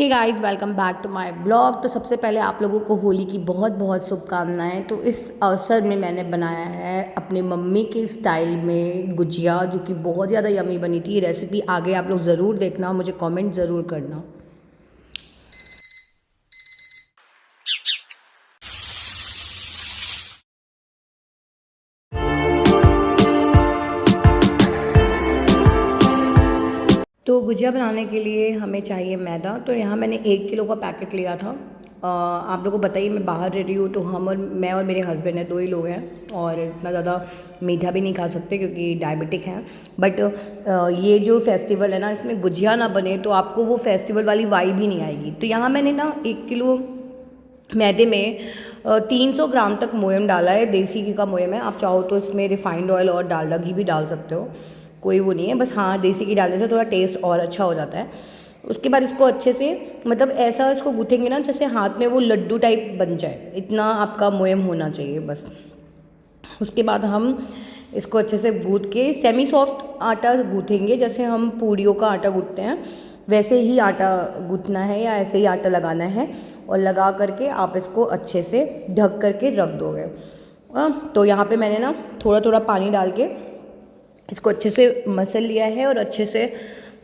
Hey guys, welcome back to my blog. तो सबसे पहले आप लोगों को होली की बहुत बहुत शुभकामनाएं। तो इस अवसर में मैंने बनाया है अपनी मम्मी के स्टाइल में गुजिया, जो कि बहुत ज़्यादा यमी बनी थी। रेसिपी आगे आप लोग ज़रूर देखना, मुझे कमेंट ज़रूर करना। तो गुजिया बनाने के लिए हमें चाहिए मैदा। तो यहाँ मैंने 1 किलो का पैकेट लिया था। आप लोगों को बताइए, मैं बाहर रह रही हूँ, तो मैं और मेरे हस्बैंड है, 2 ही लोग हैं, और इतना ज़्यादा मीठा भी नहीं खा सकते क्योंकि डायबिटिक हैं। बट ये जो फेस्टिवल है ना, इसमें गुजिया ना बने तो आपको वो फेस्टिवल वाली वाइब ही नहीं आएगी। तो यहाँ मैंने ना 1 किलो मैदे में 300 ग्राम तक मोयम डाला है। देसी घी का मोयम है। आप चाहो तो इसमें रिफाइंड ऑयल और डालडा घी भी डाल सकते हो, कोई वो नहीं है। बस हाँ, देसी घी डालने से थोड़ा टेस्ट और अच्छा हो जाता है। उसके बाद इसको अच्छे से, मतलब ऐसा इसको गूँथेंगे ना जैसे हाथ में वो लड्डू टाइप बन जाए, इतना आपका मोयम होना चाहिए बस। उसके बाद हम इसको अच्छे से गूँथ के सेमी सॉफ्ट आटा गूँथेंगे, जैसे हम पूड़ियों का आटा गूँथते हैं वैसे ही आटा गूँथना है, या ऐसे ही आटा लगाना है। और लगा करके आप इसको अच्छे से ढक करके रख दोगे। तो यहाँ पे मैंने ना थोड़ा थोड़ा पानी डाल के इसको अच्छे से मसल लिया है, और अच्छे से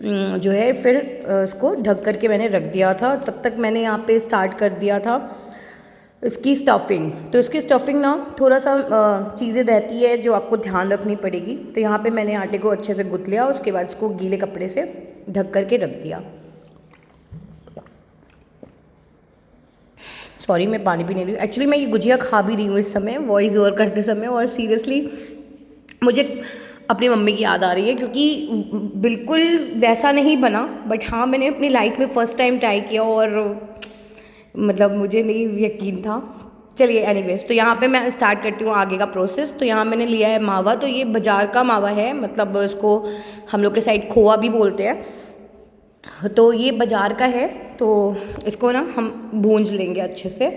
जो है फिर इसको ढक करके मैंने रख दिया था। तब तक मैंने यहाँ पे स्टार्ट कर दिया था इसकी स्टफिंग। तो इसकी स्टफिंग ना थोड़ा सा चीज़ें रहती है जो आपको ध्यान रखनी पड़ेगी। तो यहाँ पे मैंने आटे को अच्छे से गूँथ लिया, उसके बाद इसको गीले कपड़े से ढक करके रख दिया। सॉरी, मैं पानी भी नहीं रही हूँ। एक्चुअली मैं ये गुजिया खा भी रही हूँ इस समय, वॉइस ओवर करते समय, और सीरियसली मुझे अपनी मम्मी की याद आ रही है, क्योंकि बिल्कुल वैसा नहीं बना। बट हाँ, मैंने अपनी लाइफ में फ़र्स्ट टाइम ट्राई किया, और मतलब मुझे नहीं यकीन था। चलिए एनीवेज, तो यहाँ पे मैं स्टार्ट करती हूँ आगे का प्रोसेस। तो यहाँ मैंने लिया है मावा। तो ये बाज़ार का मावा है, मतलब इसको हम लोग के साइड खोआ भी बोलते हैं। तो ये बाज़ार का है। तो इसको ना हम भूंज लेंगे अच्छे से।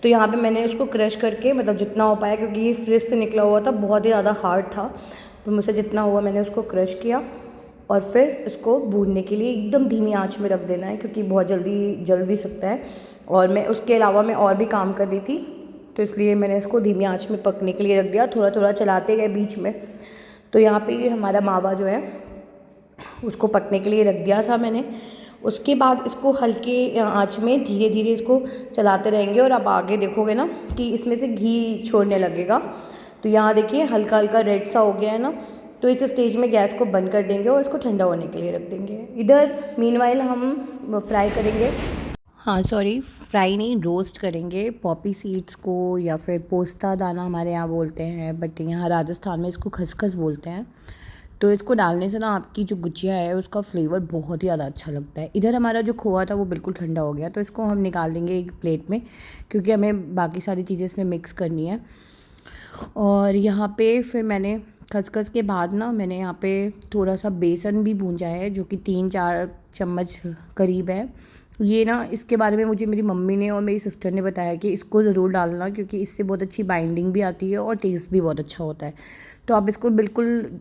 तो यहाँ पे मैंने उसको क्रश करके, मतलब जितना हो पाया, क्योंकि ये फ्रिज से निकला हुआ था, बहुत ही ज़्यादा हार्ड था, तो मुझसे जितना हुआ मैंने उसको क्रश किया। और फिर इसको भूनने के लिए एकदम धीमी आंच में रख देना है, क्योंकि बहुत जल्दी जल भी सकता है। और मैं उसके अलावा मैं और भी काम कर रही थी, तो इसलिए मैंने इसको धीमी आंच में पकने के लिए रख दिया, थोड़ा थोड़ा चलाते गए बीच में। तो यहाँ पे ये हमारा मावा जो है उसको पकने के लिए रख दिया था मैंने। उसके बाद इसको हल्के आंच में धीरे धीरे इसको चलाते रहेंगे, और अब आगे देखोगे ना कि इसमें से घी छोड़ने लगेगा। तो यहाँ देखिए हल्का हल्का रेड सा हो गया है ना। तो इस स्टेज में गैस को बंद कर देंगे और इसको ठंडा होने के लिए रख देंगे। इधर मीनवाइल हम फ्राई करेंगे, हाँ सॉरी, फ्राई नहीं, रोस्ट करेंगे पॉपी सीड्स को, या फिर पोस्ता दाना हमारे यहाँ बोलते हैं, बट यहाँ राजस्थान में इसको खसखस बोलते हैं। तो इसको डालने से ना आपकी जो गुजिया है उसका फ्लेवर बहुत ही ज़्यादा अच्छा लगता है। इधर हमारा जो खोआ था वो बिल्कुल ठंडा हो गया, तो इसको हम निकाल देंगे एक प्लेट में, क्योंकि हमें बाकी सारी चीज़ें इसमें मिक्स करनी है। और यहाँ पे फिर मैंने खसखस के बाद ना मैंने यहाँ पे थोड़ा सा बेसन भी भूंजा है, जो कि 3-4 चम्मच करीब है। ये ना, इसके बारे में मुझे मेरी मम्मी ने और मेरी सिस्टर ने बताया कि इसको ज़रूर डालना, क्योंकि इससे बहुत अच्छी बाइंडिंग भी आती है और टेस्ट भी बहुत अच्छा होता है। तो आप इसको बिल्कुल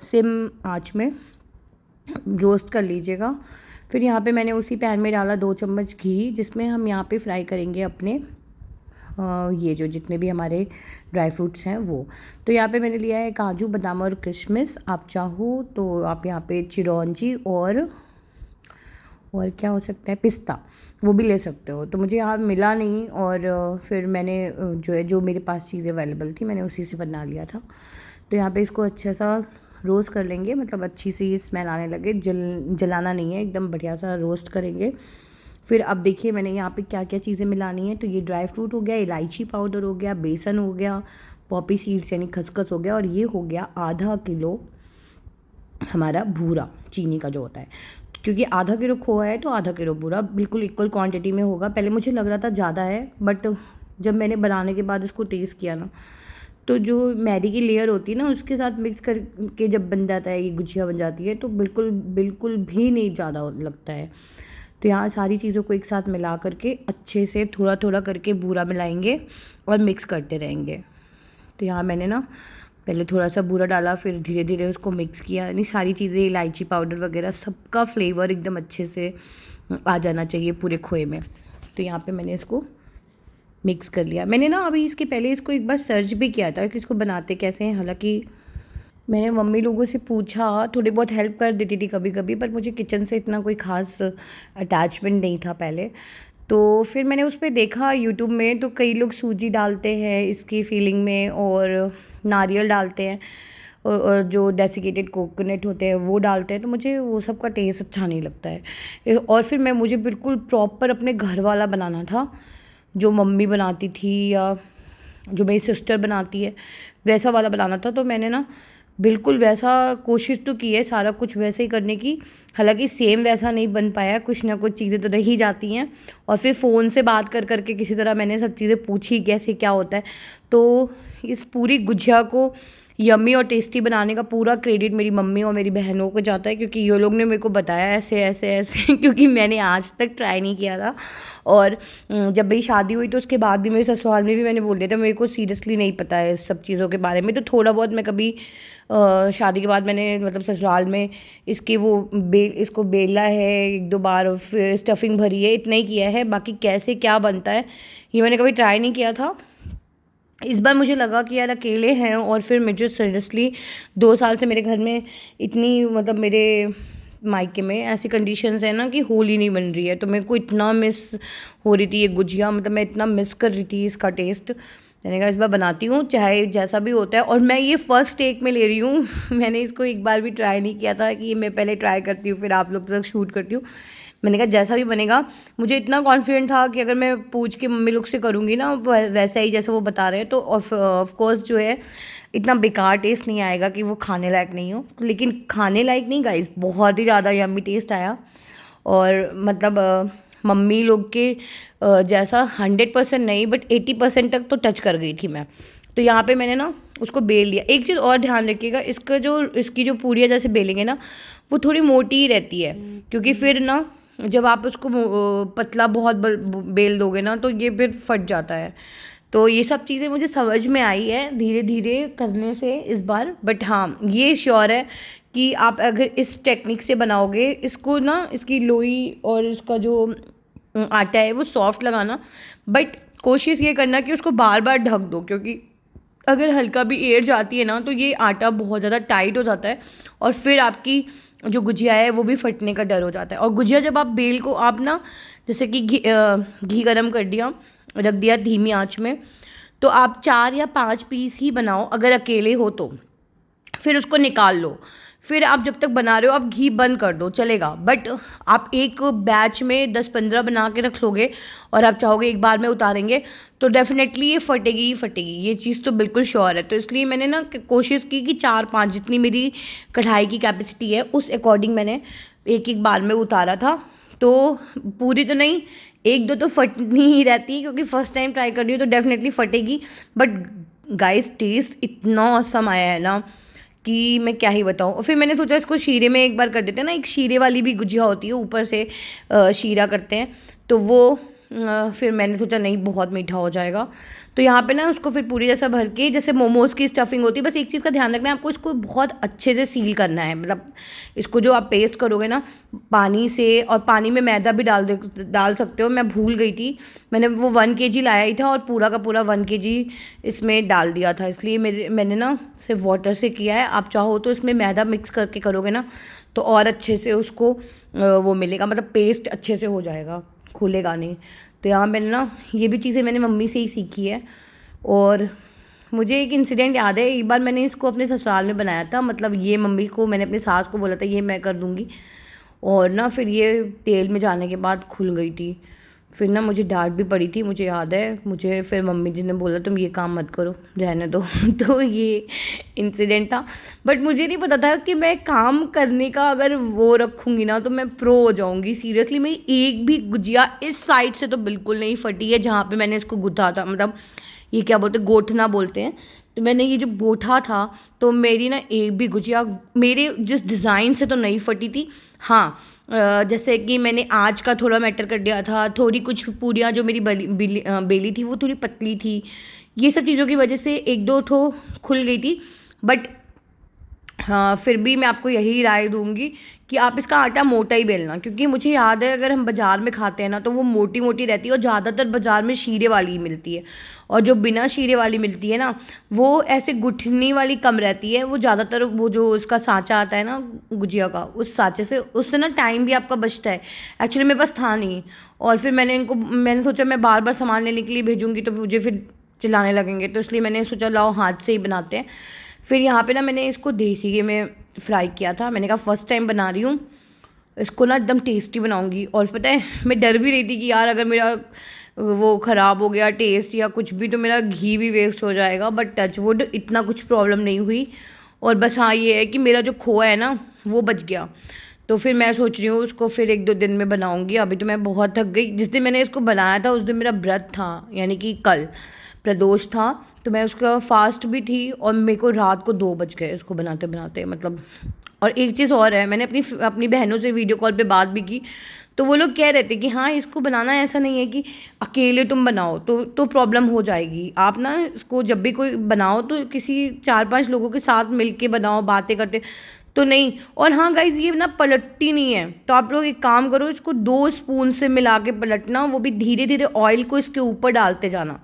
सिम आँच में रोस्ट कर लीजिएगा। फिर यहाँ पे मैंने उसी पैन में डाला 2 चम्मच घी, जिसमें हम यहाँ पे फ्राई करेंगे अपने ये जो जितने भी हमारे ड्राई फ्रूट्स हैं वो। तो यहाँ पे मैंने लिया है काजू, बादाम और किशमिश। आप चाहो तो आप यहाँ पे चिरौंजी और क्या हो सकता है, पिस्ता, वो भी ले सकते हो। तो मुझे यहाँ मिला नहीं, और फिर मैंने जो मेरे पास चीज़ें अवेलेबल थी मैंने उसी से बना लिया था। तो यहाँ पे इसको अच्छा सा रोस्ट कर लेंगे, मतलब अच्छी सी स्मेल आने लगे, जलाना नहीं है, एकदम बढ़िया सा रोस्ट करेंगे। फिर अब देखिए मैंने यहाँ पे क्या क्या चीज़ें मिलानी है। तो ये ड्राई फ्रूट हो गया, इलायची पाउडर हो गया, बेसन हो गया, पॉपी सीड्स यानी खसखस हो गया, और ये हो गया आधा किलो हमारा भूरा चीनी का जो होता है। क्योंकि आधा किलो खोआ है तो आधा किलो बूरा बिल्कुल इक्वल क्वांटिटी में होगा। पहले मुझे लग रहा था ज़्यादा है, बट जब मैंने बनाने के बाद इसको टेस्ट किया ना, तो जो मैदी की लेयर होती है ना उसके साथ मिक्स करके जब बन जाता है, ये गुजिया बन जाती है, तो बिल्कुल बिल्कुल भी नहीं ज़्यादा लगता है। तो यहाँ सारी चीज़ों को एक साथ मिला करके अच्छे से थोड़ा थोड़ा करके बूरा मिलाएंगे और मिक्स करते रहेंगे। तो यहाँ मैंने ना पहले थोड़ा सा बूरा डाला, फिर धीरे धीरे उसको मिक्स किया। यानी सारी चीज़ें, इलायची पाउडर वगैरह, सबका फ्लेवर एकदम अच्छे से आ जाना चाहिए पूरे खोए में। तो यहाँ पे मैंने इसको मिक्स कर लिया। मैंने ना अभी इसके पहले इसको एक बार सर्च भी किया था कि इसको बनाते कैसे हैं। हालांकि मैंने मम्मी लोगों से पूछा, थोड़ी बहुत हेल्प कर देती थी कभी कभी, पर मुझे किचन से इतना कोई ख़ास अटैचमेंट नहीं था पहले। तो फिर मैंने उस पर देखा यूट्यूब में, तो कई लोग सूजी डालते हैं इसकी फीलिंग में और नारियल डालते हैं और जो डेसिकेटेड कोकोनट होते हैं वो डालते हैं। तो मुझे वो सब का टेस्ट अच्छा नहीं लगता है। और फिर मुझे बिल्कुल प्रॉपर अपने घर वाला बनाना था, जो मम्मी बनाती थी या जो मेरी सिस्टर बनाती है वैसा वाला बनाना था। तो मैंने ना बिल्कुल वैसा कोशिश तो की है सारा कुछ वैसे ही करने की। हालांकि सेम वैसा नहीं बन पाया, कुछ ना कुछ चीज़ें तो रह ही जाती हैं। और फिर फ़ोन से बात कर करके किसी तरह मैंने सब चीज़ें पूछी कैसे क्या होता है। तो इस पूरी गुजिया को यम्मी और टेस्टी बनाने का पूरा क्रेडिट मेरी मम्मी और मेरी बहनों को जाता है, क्योंकि ये लोग ने मेरे को बताया ऐसे ऐसे ऐसे क्योंकि मैंने आज तक ट्राई नहीं किया था। और जब मेरी शादी हुई तो उसके बाद भी मेरे ससुराल में भी मैंने बोल दिया था मेरे को सीरियसली नहीं पता है इस सब चीज़ों के बारे में। तो थोड़ा बहुत मैं कभी शादी के बाद मैंने मतलब ससुराल में इसके वो इसको बेला है 1-2 बार और फिर स्टफिंग भरी है, इतना ही किया है। बाकी कैसे क्या बनता है ये मैंने कभी ट्राई नहीं किया था। इस बार मुझे लगा कि यार अकेले हैं, और फिर मुझे सीरियसली 2 साल से मेरे घर में इतनी मतलब मेरे मायके में ऐसी कंडीशंस है ना कि होली नहीं बन रही है। तो मेरे को इतना मिस हो रही थी ये गुजिया, मतलब मैं इतना मिस कर रही थी इसका टेस्ट। मैंने कहा इस बार बनाती हूँ चाहे जैसा भी होता है। और मैं ये फर्स्ट टेक में ले रही हूँ मैंने इसको एक बार भी ट्राई नहीं किया था कि मैं पहले ट्राई करती हूँ फिर आप लोग तक शूट करती हूँ। मैंने कहा जैसा भी बनेगा, मुझे इतना कॉन्फिडेंट था कि अगर मैं पूछ के मम्मी लोग से करूँगी ना वैसा ही जैसे वो बता रहे हैं तो ऑफ कोर्स जो है इतना बेकार टेस्ट नहीं आएगा कि वो खाने लायक नहीं हो। लेकिन खाने लायक नहीं गाइस, बहुत ही ज़्यादा यम्मी टेस्ट आया। और मतलब मम्मी लोग के जैसा 100% नहीं बट 80% तक तो टच कर गई थी मैं। तो यहाँ पे मैंने ना उसको बेल लिया। एक चीज़ और ध्यान रखिएगा, इसकी जो पूरियाँ जैसे बेलेंगे ना वो थोड़ी मोटी ही रहती है, क्योंकि फिर ना जब आप उसको पतला बहुत बेल दोगे ना तो ये फिर फट जाता है। तो ये सब चीज़ें मुझे समझ में आई है धीरे धीरे करने से इस बार। बट हाँ ये श्योर है कि आप अगर इस टेक्निक से बनाओगे इसको ना, इसकी लोई और इसका जो आटा है वो सॉफ्ट लगाना, बट कोशिश ये करना कि उसको बार बार ढक दो, क्योंकि अगर हल्का भी एयर जाती है ना तो ये आटा बहुत ज़्यादा टाइट हो जाता है और फिर आपकी जो गुजिया है वो भी फटने का डर हो जाता है। और गुजिया जब आप बेल को आप ना जैसे कि घी गरम कर दिया, रख दिया धीमी आंच में, तो आप 4 या 5 पीस ही बनाओ अगर अकेले हो तो। फिर उसको निकाल लो, फिर आप जब तक बना रहे हो आप घी बंद कर दो चलेगा। बट आप एक बैच में 10-15 बना के रख लोगे और आप चाहोगे एक बार में उतारेंगे तो डेफिनेटली ये फटेगी ही फटेगी, ये चीज़ तो बिल्कुल श्योर है। तो इसलिए मैंने ना कोशिश की कि 4-5 जितनी मेरी कढ़ाई की कैपेसिटी है उस अकॉर्डिंग मैंने एक बार में उतारा था। तो पूरी तो नहीं, 1-2 तो फटनी ही रहती है क्योंकि फर्स्ट टाइम ट्राई कर रही हूँ तो डेफिनेटली फटेगी। बट गाइस टेस्ट इतना ऑसम आया है ना कि मैं क्या ही बताऊँ। और फिर मैंने सोचा इसको शीरे में एक बार कर देते हैं ना, एक शीरे वाली भी गुजिया होती है ऊपर से शीरा करते हैं, तो वो फिर मैंने सोचा नहीं बहुत मीठा हो जाएगा। तो यहाँ पे ना उसको फिर पूरी जैसा भर के जैसे मोमोज़ की स्टफिंग होती है, बस एक चीज़ का ध्यान रखना है आपको, इसको बहुत अच्छे से सील करना है। मतलब इसको जो आप पेस्ट करोगे ना पानी से, और पानी में मैदा भी डाल सकते हो। मैं भूल गई थी, मैंने वो 1 kg लाया ही था और पूरा का पूरा 1 kg इसमें डाल दिया था, इसलिए मैंने ना सिर्फ वाटर से किया है। आप चाहो तो इसमें मैदा मिक्स करके करोगे ना तो और अच्छे से उसको वो मिलेगा, मतलब पेस्ट अच्छे से हो जाएगा, खुलेगा नहीं। तो यहाँ मैंने ना ये भी चीज़ें मैंने मम्मी से ही सीखी है। और मुझे एक इंसिडेंट याद है, एक बार मैंने इसको अपने ससुराल में बनाया था, मतलब ये मम्मी को मैंने अपनी सास को बोला था ये मैं कर दूँगी, और ना फिर ये तेल में जाने के बाद खुल गई थी। फिर ना मुझे डांट भी पड़ी थी, मुझे याद है। मुझे फिर मम्मी जी ने बोला तुम ये काम मत करो, रहने दो तो ये इंसिडेंट था। बट मुझे नहीं पता था कि मैं काम करने का अगर वो रखूँगी ना तो मैं प्रो हो जाऊँगी। सीरियसली मेरी एक भी गुजिया इस साइड से तो बिल्कुल नहीं फटी है जहाँ पे मैंने इसको गुथा था, मतलब ये क्या बोलते हैं, गोठना बोलते हैं। तो मैंने ये जो गोठा था तो मेरी ना एक भी गुजिया मेरे जिस डिज़ाइन से तो नहीं फटी थी। हाँ जैसे कि मैंने आज का थोड़ा मैटर कर दिया था, थोड़ी कुछ पूरियाँ जो मेरी बेली थी वो थोड़ी पतली थी, ये सब चीज़ों की वजह से 1-2 ठो खुल गई थी। बट हाँ, फिर भी मैं आपको यही राय दूंगी कि आप इसका आटा मोटा ही बेलना, क्योंकि मुझे याद है अगर हम बाज़ार में खाते हैं ना तो वो मोटी मोटी रहती है और ज़्यादातर बाज़ार में शीरे वाली ही मिलती है, और जो बिना शीरे वाली मिलती है ना वो ऐसे गुठनी वाली कम रहती है। वो ज़्यादातर वो जो उसका सांचा आता है ना गुजिया का, उस सांचे से उससे ना टाइम भी आपका बचता है। एक्चुअली मेरे पास था नहीं, और फिर मैंने सोचा मैं बार बार सामान लेने के लिए भेजूँगी तो मुझे फिर चिल्लाने लगेंगे, तो इसलिए मैंने सोचा लाओ हाथ से ही बनाते हैं। फिर यहाँ पे ना मैंने इसको देसी घी में फ्राई किया था। मैंने कहा फ़र्स्ट टाइम बना रही हूँ, इसको ना एकदम टेस्टी बनाऊँगी। और पता है मैं डर भी रही थी कि यार अगर मेरा वो ख़राब हो गया टेस्ट या कुछ भी तो मेरा घी भी वेस्ट हो जाएगा, बट टचवुड इतना कुछ प्रॉब्लम नहीं हुई। और बस हाँ ये है कि मेरा जो खोआ है ना वो बच गया, तो फिर मैं सोच रही हूँ उसको फिर 1-2 दिन में बनाऊँगी। अभी तो मैं बहुत थक गई। जिस दिन मैंने इसको बनाया था उस दिन मेरा व्रत था, यानी कि कल प्रदोष था, तो मैं उसका फास्ट भी थी और मेरे को रात को 2 बज गए इसको बनाते बनाते मतलब। और एक चीज़ और है, मैंने अपनी अपनी बहनों से वीडियो कॉल पे बात भी की, तो वो लोग कह रहे थे कि हाँ इसको बनाना ऐसा नहीं है कि अकेले तुम बनाओ तो प्रॉब्लम हो जाएगी। आप ना इसको जब भी कोई बनाओ तो किसी 4-5 लोगों के साथ मिल के बनाओ बातें करते, तो नहीं। और हाँ गाइज़ ये ना पलटती नहीं है, तो आप लोग एक काम करो, इसको 2 स्पून से मिला के पलटना, वो भी धीरे धीरे ऑयल को इसके ऊपर डालते जाना,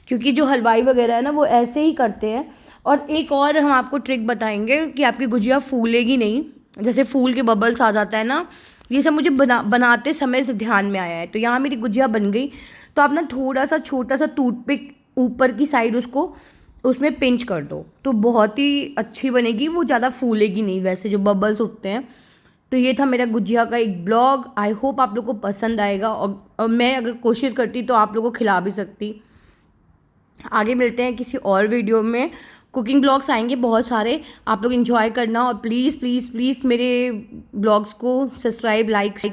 क्योंकि जो हलवाई वगैरह है ना वो ऐसे ही करते हैं। और एक और हम आपको ट्रिक बताएंगे कि आपकी गुजिया फूलेगी नहीं, जैसे फूल के बबल्स आ जाता है ना, ये सब मुझे बनाते समय ध्यान में आया है। तो यहाँ मेरी गुजिया बन गई, तो आप ना थोड़ा सा छोटा सा टूथपिक ऊपर की साइड उसको उसमें पिंच कर दो, तो बहुत ही अच्छी बनेगी, वो ज़्यादा फूलेगी नहीं वैसे जो बबल्स उठते हैं। तो ये था मेरा गुजिया का एक ब्लॉग। आई होप आप लोग को पसंद आएगा, और मैं अगर कोशिश करती तो आप लोगों को खिला भी सकती। आगे मिलते हैं किसी और वीडियो में, कुकिंग ब्लॉग्स आएंगे बहुत सारे, आप लोग एंजॉय करना। और प्लीज़ प्लीज़ प्लीज़ मेरे ब्लॉग्स को सब्सक्राइब लाइक